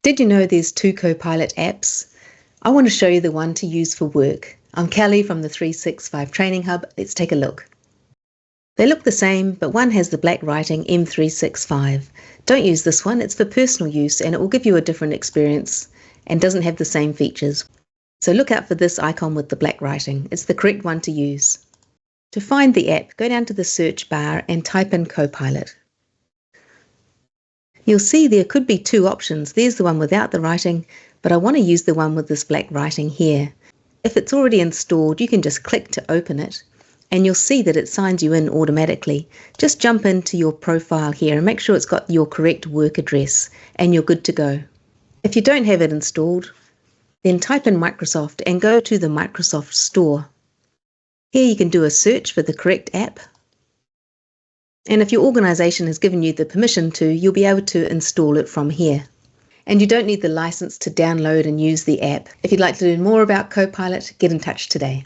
Did you know there's two Copilot apps? I want to show you the one to use for work. I'm Kelly from the 365 Training Hub. Let's take a look. They look the same, but one has the black writing M365. Don't use this one, it's for personal use and it will give you a different experience and doesn't have the same features. So look out for this icon with the black writing. It's the correct one to use. To find the app, go down to the search bar and type in Copilot. You'll see there could be two options. There's the one without the writing, but I want to use the one with this black writing here. If it's already installed, you can just click to open it, and you'll see that it signs you in automatically. Just jump into your profile here and make sure it's got your correct work address, and you're good to go. If you don't have it installed, then type in Microsoft and go to the Microsoft Store. Here you can do a search for the correct app. And if your organisation has given you the permission to, you'll be able to install it from here. And you don't need the license to download and use the app. If you'd like to learn more about Copilot, get in touch today.